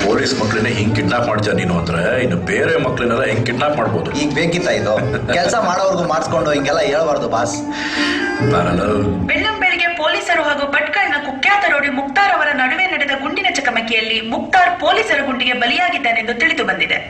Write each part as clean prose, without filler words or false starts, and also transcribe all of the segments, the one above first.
Police ಮಕ್ಳನ್ನ ಹಿಂಗ್ kidnap ಮಾಡ್ತೀಯ ನೀನು ಅಂದ್ರೆ ಇನ್ನು ಬೇರೆ ಮಕ್ಳನ್ನೆಲ್ಲ ಹೆಂಗ್ ಕಿಡ್ನಾಪ್ ಮಾಡ್ಬೋದು? ಈಗ ಬೇಕಿತ್ತ ಇದು? ಕೆಲಸ ಮಾಡೋರ್ಗು ಮಾಡಿಸ್ಕೊಂಡು ಹಿಂಗೆಲ್ಲ ಹೇಳ್ಬಾರ್ದು ಬಾಸ್. ಬೆಳ್ಳಂಬೆಳಿಗ್ಗೆ ಪೊಲೀಸರು ಹಾಗೂ ಭಟ್ಕಳ್ನ ಕುಖ್ಯಾತ ರೌಡಿ ಮುಕ್ತಾರ್ ಅವರ ನಡುವೆ ನಡೆದ ಗುಂಡಿನ ಚಕಮಕಿಯಲ್ಲಿ ಮುಕ್ತಾರ್ ಪೊಲೀಸರ ಗುಂಡಿಗೆ ಬಲಿಯಾಗಿದ್ದಾನೆಂದು ತಿಳಿದು ಬಂದಿದೆ.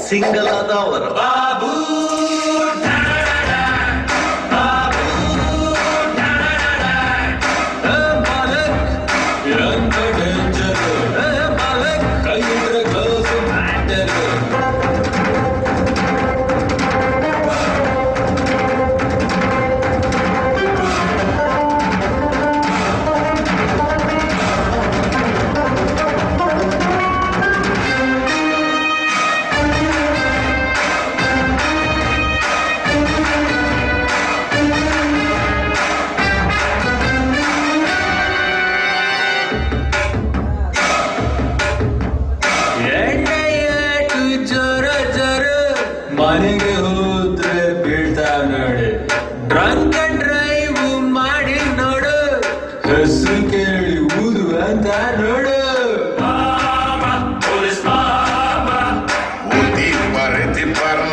ಸಿಂಗಲ್ ಆದವರು ಬಾಬು ಮನೆಗೆ ಹೋದ್ರೆ ಬೀಳ್ತಾ ನೋಡಿ, ಡ್ರಂಕ್ ಅಂಡ್ ಡ್ರೈವ್ ಮಾಡಿ ನೋಡು, ಹೆಸರು ಕೇಳಿ ಊದು ಅಂತ ನೋಡು.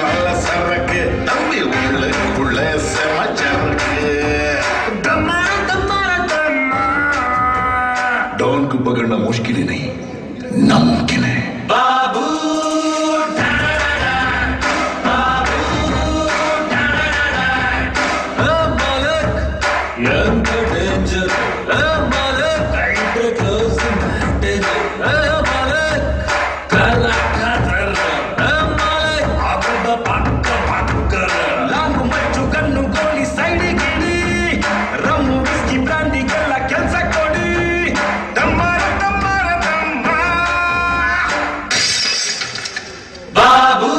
நல்ல சரக்கு தம்பி உள்ள சமாச்சாரக்கு डॉन को पकड़ना मुश्किल ही नहीं, नामुमकिन है बाबू. ఎంత డేంజర్ మలక్, ఐట్ క్లోజ్ మ్యాటేజ్ మలక్, కలకత్ర మలక్, అబద పక్క పక్కర లాంగు మಚ್ಚು ಕಣ್ಣು ಗೋಲಿ ಸೈಡಿಗೆ ರಮ್ಮು ವಿಸ್ಕಿ ಬ್ರಾಂಡಿಗೆಲ್ಲ ಕೆಲಸ ಕೊಡಿ. ದಮ್ಮರ ದಮ್ಮರ ದಮ್ಮ ಬಾಬು.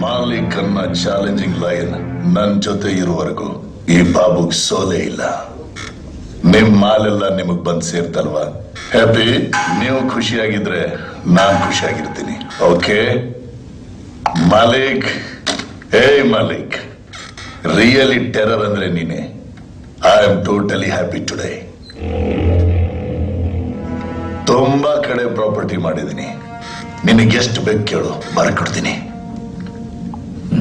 ಮಾಲೀಕನ್ನ ಚಾಲೆಂಜಿಂಗ್ ಲೈನ್ ನನ್ ಜೊತೆ ಇರುವವರೆಗೂ ಈ ಬಾಬುಗ್ ಸೋಲೆ ಇಲ್ಲ. ನಿಮ್ ಮಾಲೆಲ್ಲ ನಿಮಗ್ ಬಂದ್ ಸೇರ್ತಲ್ವಾ? ಹ್ಯಾಪಿ? ನೀವು ಖುಷಿಯಾಗಿದ್ರೆ ನಾನ್ ಖುಷಿಯಾಗಿರ್ತೀನಿ. ಓಕೆ ಮಾಲಿಕ್? ಹೇ ಮಾಲಿಕ್, ರಿಯಲಿ ಟೆರರ್ ಅಂದ್ರೆ ನೀನೆ. I am totally happy today. ತುಂಬಾ ಕಡೆ ಪ್ರಾಪರ್ಟಿ ಮಾಡಿದೀನಿ, ನಿನಗೆ ಎಷ್ಟು ಬೇಕು ಕೇಳು, ಬರ್ಕೊಡ್ತೀನಿ.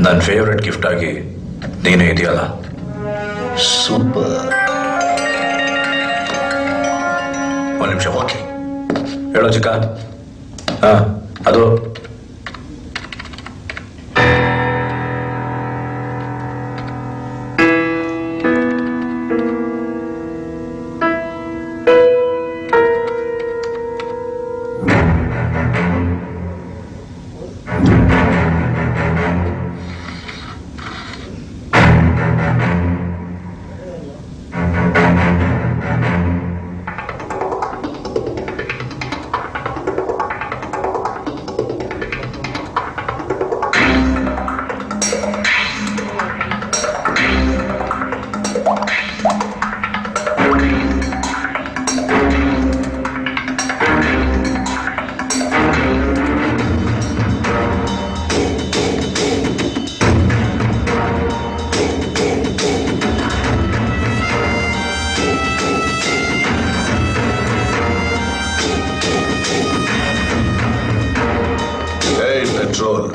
ನನ್ನ ಫೇವ್ರೆಟ್ ಗಿಫ್ಟ್ ಆಗಿ ನೀನೇ ಇದೆಯಲ್ಲ. ಸೂಪರ್. ಒಂದು ನಿಮಿಷ ಓಕೆ ಹೇಳೋ ಚಿಕ್ಕ. ಹಾ ಅದು ಪೆಟ್ರೋಲ್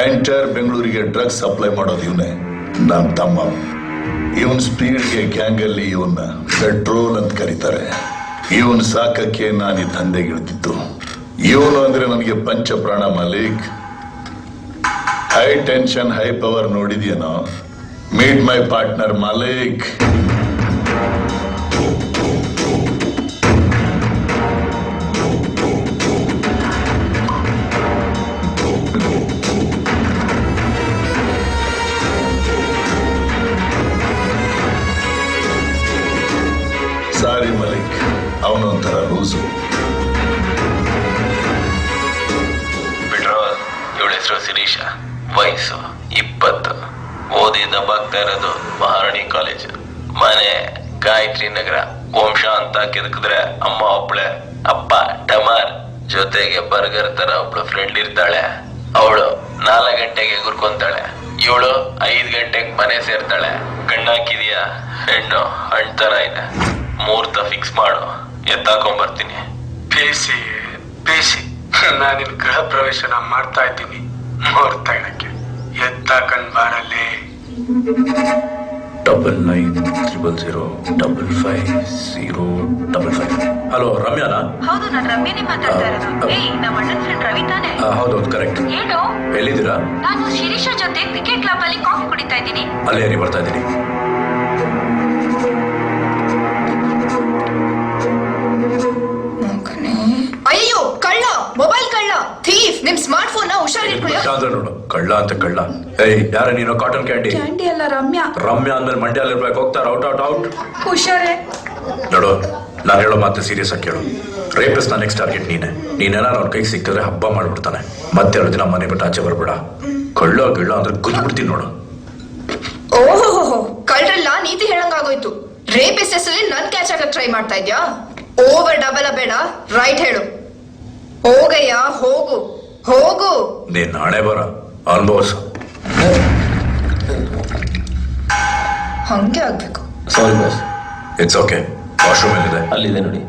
ಎಂಟೈರ್ ಬೆಂಗಳೂರಿಗೆ ಡ್ರಗ್ಸ್ ಸಪ್ಲೈ ಮಾಡೋದು ಇವನೇ, ನನ್ನ ತಮ್ಮ. ಇವನ್ ಸ್ಪೀಡ್ಗೆ ಗ್ಯಾಂಗ್ ಅಲ್ಲಿ ಇವನ್ನ ಪೆಟ್ರೋಲ್ ಅಂತ ಕರೀತಾರೆ. ಇವನ್ ಸಾಕಕ್ಕೆ ನಾನು ಈ ದಂಧೆಗಿಳಿದಿದ್ದು. ಇವನು ಅಂದ್ರೆ ನನಗೆ ಪಂಚ ಪ್ರಾಣ Malik. High tension high power ನೋಡಿದ್ಯೇನೋ? Meet my partner Malik. Sorry Malik, ಅವನೊಂಥರ ಲೂಸು. ಪೆಟ್ರೋಲ್. ಇವಳ ಹೆಸರು ಶಿರೀಷ, ವಯಸ್ಸು 20, ಓದಿ ದಬ್ಬಾಗ್ತಾ ಇರೋದು ಮಹಾರಾಣಿ ಕಾಲೇಜ್, ಮನೆ ಗಾಯತ್ರಿ ನಗರ. ವಂಶ ಅಂತ ಕೆದಕಿದ್ರೆ ಅಮ್ಮ ಒಬ್ಳೆ, ಅಪ್ಪ ಟಮಾರ್, ಜೊತೆಗೆ ಬರ್ಗರ್ ತರ ಒಬ್ಳು ಫ್ರೆಂಡ್ ಇರ್ತಾಳೆ. ಅವಳು 4 ಗಂಟೆಗೆ ಗುರ್ಕೊಂತಾಳೆ, ಇವಳು 5 ಗಂಟೆಗೆ ಮನೆ ಸೇರ್ತಾಳೆ. ಕಣ್ಣಾಕಿದೀಯಾ? ಹೆಣ್ಣು ಹಣ್ತರ ಇದೆ. ಮುಹೂರ್ತ ಫಿಕ್ಸ್ ಮಾಡು, ಎತ್ತಾಕೊಂಡ್ಬರ್ತೀನಿ. ಬೇಸಿ ನಾನಿನ್ ಗೃಹ ಪ್ರವೇಶನ ಮಾಡ್ತಾ ಇದ್ದೀನಿ. ಮುಹೂರ್ತ ಇಡಕ್ಕೆ ಎತ್ತಾಕಂಡ್ ಬಾರಲ್ಲಿ. 99005505. ಹಲೋ, ರಮ್ಯಾನಾ? ಹೌದು, ನಾನು ರಮ್ಯನೇ ಮಾತಾಡ್ತಾ ಇರೋದು. ಏಯ್, ನಮ್ಮ ಅಣ್ಣನ ಫ್ರೆಂಡ್ ರವಿ ತಾನೆ? ಹೌದೌದು, ಕರೆಕ್ಟ್. ಏನು? ಎಲ್ಲಿದ್ದೀರಾ? ನಾನು ಶಿರೀಷ ಜೊತೆ ಕ್ರಿಕೆಟ್ ಕ್ಲಬ್ ಅಲ್ಲಿ ಕಾಫಿ ಕುಡಿತಾ ಇದ್ದೀನಿ. ಅಲ್ಲೇ ರೀ, ಬರ್ತಾ ಇದ್ದೀನಿ. ಅಯ್ಯೋ, ಕಳ್ಳ, ಮೊಬೈಲ್ ಕಳ್ಳ, ಥೀಫ್. ನಿಮ್ ಸ್ಮಾರ್ಟ್ ಫೋನ್ ಹುಷಾರಿಟ್ಕೊಳ್ಳಿ. ಅಂದ್ರೆ ನೋಡು, ಕಳ್ಳ ಅಂತ ಕಳ್ಳ. ಏಯ್, ಯಾರ ನೀನು? Cotton candy. ಕ್ಯಾಂಡಿ ಅಲ್ಲ, ರಮ್ಯಾ. ರಮ್ಯಾ ಅಂದ್ಮೇಲೆ ಮಂಡ್ಯಲ್ಲಿರ್ಬೇಕು. ಹೋಗ್ತಾರ ಔಟ್ ಔಟ್ ಔಟ್. ಹುಷಾರೇ. ನೋಡು, ನಾನು ಹೇಳೋ ಮಾತು ಸೀರಿಯಸ್ ಆಗಿ ಕೇಳು. ರೇಪಿಸ್ ನ ನೆಕ್ಸ್ಟ್ ಟಾರ್ಗೆಟ್ ನೀನೇನಾರು ಅವ್ನ ಕೈಗೆ ಸಿಕ್ಕಿದ್ರೆ ಹಬ್ಬ ಮಾಡ್ಬಿಡ್ತಾನೆ. ಮತ್ತೆ 2 ದಿನ ಮನೆ ಬಿಟ್ಟು ಆಚೆ ಬರ್ಬೇಡ. ಕಳ್ಳ ಗಿಳ್ಳ ಅಂದ್ರೆ ಗುಜ್ಬಿಡ್ತೀನಿ ನೋಡು. ಓಹೋ, ಕಳ್ರಲ್ಲ ನೀತಿ ಹೇಳಂಗಾಗೋಯ್ತು. ರೇಪಿಸ್ಟ್ ಹೆಸರಲ್ಲಿ ನನ್ ಕ್ಯಾಚ್ ಆಗಕ್ ಟ್ರೈ ಮಾಡ್ತಾ ಇದ್ಯಾ? ಓವರ್ ಡಬಲ್ ಬೇಡ, ರೈಟ್ ಹೇಳು. ಹೋಗಯ್ಯ, ಹೋಗು ಹೋಗು. ನೀನ್ ನಾಳೆ ಬರ ಅನುಭವಿಸು. ಹಂಗೆ ಆಗ್ಬೇಕು. Sorry boss, it's okay. Washroom ಎಲ್ಲಿದೆ? ಅಲ್ಲಿದೆ ನೋಡಿ.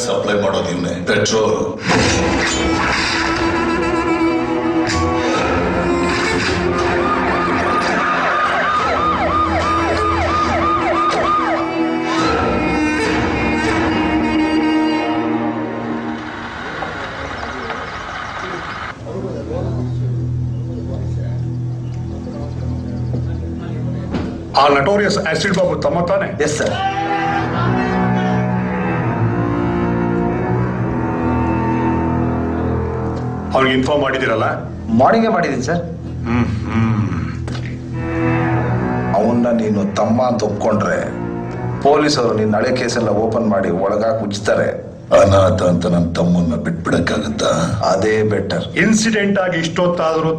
ಸಪ್ಲೈ ಮಾಡೋದು ಇವನೇ. ಪೆಟ್ರೋಲ್ ಆ ನಟೋರಿಯಸ್ ಆಸಿಡ್ ಬಾಬು ತಮ್ಮ ತಾನೆ? Yes sir. ಅವ್ರಿಗೆ ಇನ್ಫಾರ್ಮ್ ಮಾಡಿದಿರಲ್ಲ? ಮಾರ್ನಿಂಗೇ ಮಾಡಿದ್ದೀನಿ ಸರ್. ಅವನ್ನ ನೀನು ತಮ್ಮ ಅಂತ ಒಪ್ಕೊಂಡ್ರೆ ಪೊಲೀಸರು ನಿನ್ನ ಹಳೆ ಕೇಸೆಲ್ಲ ಓಪನ್ ಮಾಡಿ ಒಳಗಾಕಿ ಉಜ್ತಾರೆ. ಅನಾಥ ಅಂತ ನನ್ನ ತಮ್ಮನ್ನ ಬಿಟ್ಬಿಡಕ್ಕಾಗತ್ತಾ? ಅದೇ ಬೆಟರ್. ಇನ್ಸಿಡೆಂಟ್ ಆಗಿ ಇಷ್ಟೊತ್ತಾದರೂ